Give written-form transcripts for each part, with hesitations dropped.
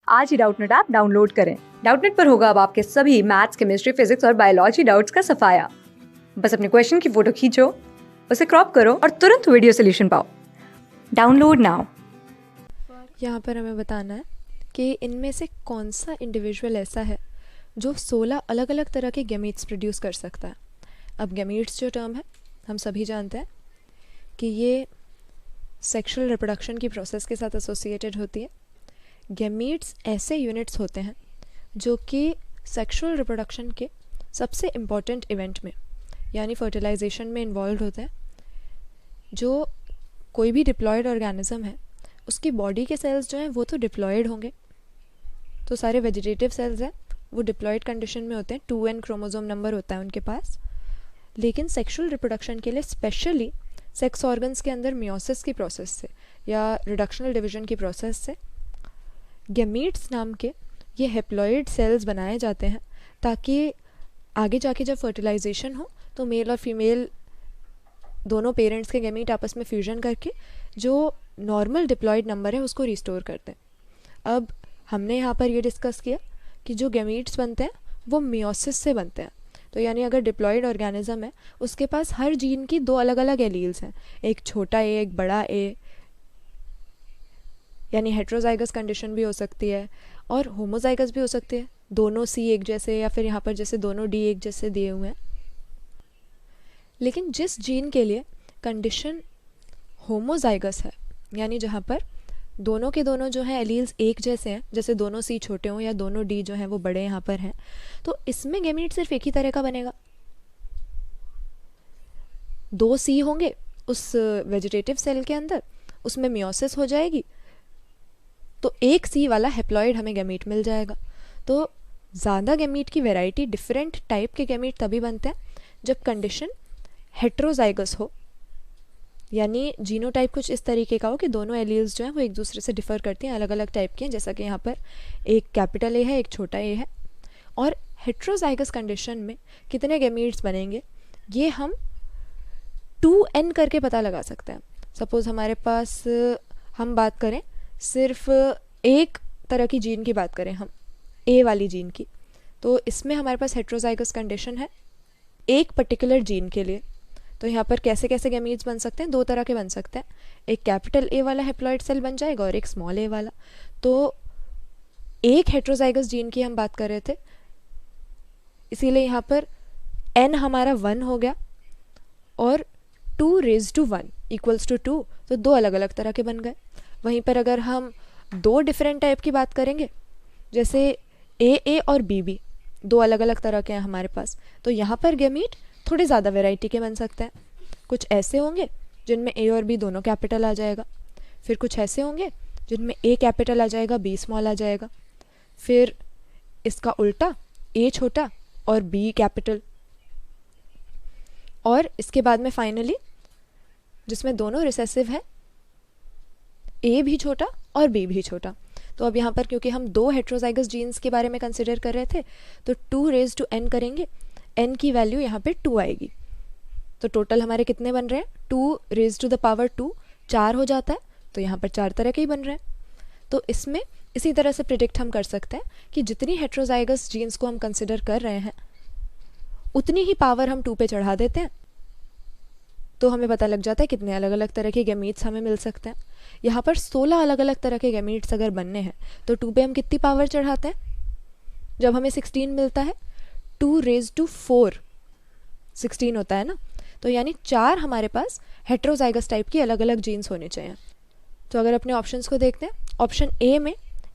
आज ही Doubtnut app download करें। Doubtnut पर होगा अब आपके सभी मैथ्स, केमिस्ट्री, फिजिक्स और बायोलॉजी डाउट्स का सफाया। बस अपने क्वेश्चन की फोटो खींचो, उसे क्रॉप करो और तुरंत वीडियो सोल्यूशन पाओ। Download now. यहाँ पर हमें बताना है कि इनमें से कौन सा इंडिविजुअल ऐसा है जो 16 अलग अलग तरह के गैमीट्स प्रोड्यूस कर सकता है। अब गैमीट्स जो टर्म है हम सभी जानते हैं कि ये सेक्सुअल रिप्रोडक्शन की प्रोसेस के साथ एसोसिएटेड होती है। गैमीट्स ऐसे यूनिट्स होते हैं जो कि सेक्सुअल रिप्रोडक्शन के सबसे इम्पॉर्टेंट इवेंट में यानी फर्टिलाइजेशन में इन्वॉल्व होते हैं। जो कोई भी डिप्लॉयड ऑर्गेनिज्म है उसकी बॉडी के सेल्स जो हैं वो तो डिप्लॉयड होंगे, तो सारे वेजिटेटिव सेल्स हैं वो डिप्लॉयड कंडीशन में होते हैं, 2n क्रोमोसोम नंबर होता है उनके पास। लेकिन सेक्सुअल रिप्रोडक्शन के लिए स्पेशली सेक्स ऑर्गन्स के अंदर मियोसिस की प्रोसेस से या रिडक्शनल डिवीजन की प्रोसेस से गैमीट्स नाम के ये हेप्लॉइड सेल्स बनाए जाते हैं ताकि आगे जाके जब फर्टिलाइजेशन हो तो मेल और फीमेल दोनों पेरेंट्स के गैमीट आपस में फ्यूजन करके जो नॉर्मल डिप्लॉयड नंबर है उसको रिस्टोर करते हैं। अब हमने यहाँ पर ये डिस्कस किया कि जो गैमीट्स बनते हैं वो मियोसिस से बनते हैं, तो यानी अगर डिप्लॉयड ऑर्गेनिज्म है उसके पास हर जीन की दो अलग अलग एलील्स हैं, एक छोटा ए एक बड़ा ए, यानी हेट्रोजाइगस कंडीशन भी हो सकती है और होमोजाइगस भी हो सकती है, दोनों सी एक जैसे या फिर यहाँ पर जैसे दोनों डी एक जैसे दिए हुए हैं। लेकिन जिस जीन के लिए कंडीशन होमोजाइगस है यानी जहाँ पर दोनों के दोनों जो हैं एलील्स एक जैसे हैं, जैसे दोनों सी छोटे हों या दोनों डी जो हैं वो बड़े यहाँ पर हैं, तो इसमें गैमीट सिर्फ एक ही तरह का बनेगा। दो सी होंगे उस वेजिटेटिव सेल के अंदर, उसमें मियोसिस हो जाएगी तो एक सी वाला हेप्लॉइड हमें गैमीट मिल जाएगा। तो ज़्यादा गैमीट की वैरायटी, डिफरेंट टाइप के गैमीट तभी बनते हैं जब कंडीशन हेट्रोजाइगस हो, यानी जीनोटाइप कुछ इस तरीके का हो कि दोनों एलील्स जो हैं वो एक दूसरे से डिफ़र करती हैं, अलग अलग टाइप के हैं, जैसा कि यहाँ पर एक कैपिटल ए है एक छोटा ए है। और हेट्रोजाइगस कंडीशन में कितने गैमीट्स बनेंगे ये हम 2n करके पता लगा सकते हैं। सपोज़ हमारे पास हम बात करें सिर्फ एक तरह की जीन की बात करें हम, ए वाली जीन की, तो इसमें हमारे पास हेट्रोजाइगस कंडीशन है एक पर्टिकुलर जीन के लिए। तो यहाँ पर कैसे कैसे गैमीट्स बन सकते हैं, दो तरह के बन सकते हैं, एक कैपिटल ए वाला हेप्लॉइड सेल बन जाएगा और एक स्मॉल ए वाला। तो एक हेट्रोजाइगस जीन की हम बात कर रहे थे, इसीलिए यहाँ पर n हमारा 1 हो गया और 2⁻1 = 2, तो दो अलग अलग तरह के बन गए। वहीं पर अगर हम दो डिफरेंट टाइप की बात करेंगे, जैसे ए और बी दो अलग अलग तरह के हैं हमारे पास, तो यहाँ पर गैमीट थोड़े ज़्यादा वैरायटी के बन सकते हैं। कुछ ऐसे होंगे जिनमें ए और बी दोनों कैपिटल आ जाएगा, फिर कुछ ऐसे होंगे जिनमें ए कैपिटल आ जाएगा बी स्मॉल आ जाएगा, फिर इसका उल्टा ए छोटा और बी कैपिटल, और इसके बाद में फाइनली जिसमें दोनों रिसेसिव है, ए भी छोटा और बी भी छोटा। तो अब यहाँ पर क्योंकि हम दो हेट्रोजाइगस जीन्स के बारे में कंसिडर कर रहे थे तो 2⁻n करेंगे, n की वैल्यू यहाँ पे 2 आएगी, तो टोटल हमारे कितने बन रहे हैं 2⁻², 4 हो जाता है, तो यहाँ पर 4 तरह के ही बन रहे हैं। तो इसमें इसी तरह से प्रिडिक्ट हम कर सकते हैं कि जितनी हेट्रोजाइगस जीन्स को हम कंसिडर कर रहे हैं उतनी ही पावर हम 2 पे चढ़ा देते हैं, तो हमें पता लग जाता है कितने अलग अलग तरह के गैमीट्स हमें मिल सकते हैं। यहाँ पर 16 अलग अलग तरह के गैमीट्स अगर बनने हैं तो 2 पे हम कितनी पावर चढ़ाते हैं, जब हमें 16 मिलता है 2⁻4 16 होता है ना, तो यानी 4 हमारे पास हेट्रोजाइगस टाइप की अलग अलग जीन्स होने चाहिए। तो अगर अपने ऑप्शंस को देखते हैं, ऑप्शन ए में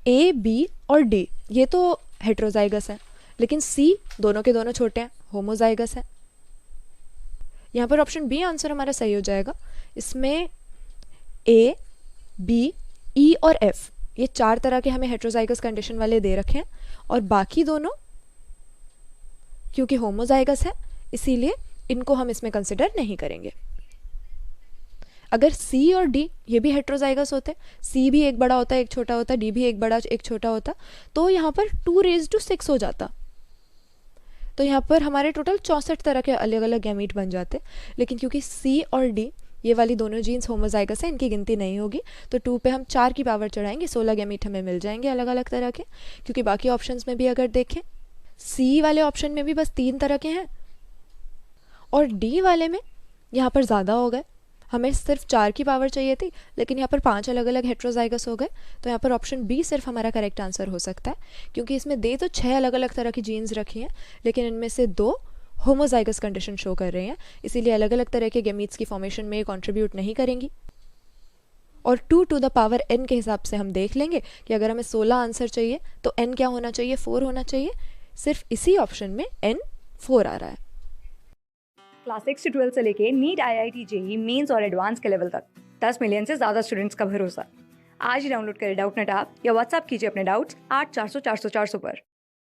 ए बी और डी ये तो हेट्रोजाइगस है, लेकिन सी दोनों के दोनों छोटे हैं, होमोजाइगस है। यहाँ पर ऑप्शन बी आंसर हमारा सही हो जाएगा। इसमें ए बी ई और एफ ये 4 तरह के हमें हेट्रोजाइगस कंडीशन वाले दे रखे हैं, और बाकी दोनों क्योंकि होमोजाइगस है इसीलिए इनको हम इसमें कंसिडर नहीं करेंगे। अगर सी और डी ये भी हेट्रोजाइगस होते, सी भी एक बड़ा होता एक छोटा होता, डी भी एक बड़ा एक छोटा होता, तो यहाँ पर 2⁻6 हो जाता, तो यहाँ पर हमारे टोटल 64 तरह के अलग अलग गैमीट बन जाते। लेकिन क्योंकि सी और डी ये वाली दोनों जीन्स होमोजाइगस है, इनकी गिनती नहीं होगी। तो 2 पे हम 4 की पावर चढ़ाएंगे, 16 गैमीट हमें मिल जाएंगे अलग अलग तरह के। क्योंकि बाकी ऑप्शंस में भी अगर देखें, सी वाले ऑप्शन में भी बस 3 तरह के हैं, और डी वाले में यहाँ पर ज़्यादा हो गए। हमें सिर्फ 4 की पावर चाहिए थी, लेकिन यहाँ पर 5 अलग अलग हेट्रोजाइगस हो गए। तो यहाँ पर ऑप्शन बी सिर्फ हमारा करेक्ट आंसर हो सकता है, क्योंकि इसमें दे तो 6 अलग अलग तरह की जीन्स रखी हैं, लेकिन इनमें से 2 होमोजाइगस कंडीशन शो कर रही हैं, इसीलिए अलग अलग तरह के गैमीट्स की फॉर्मेशन में कंट्रीब्यूट नहीं करेंगी। और 2 टू द पावर n के हिसाब से हम देख लेंगे कि अगर हमें 16 आंसर चाहिए तो n क्या होना चाहिए, 4 होना चाहिए। सिर्फ इसी ऑप्शन में n 4 आ रहा है। क्लास 6 से 12 से लेके नीट, IIT, जेई मेंस और एडवांस के लेवल तक 10 मिलियन से ज़्यादा स्टूडेंट्स का भरोसा। आज ही डाउनलोड करें डाउटनेट ऐप या व्हाट्सएप कीजिए अपने डाउट्स 8400 400 400 पर।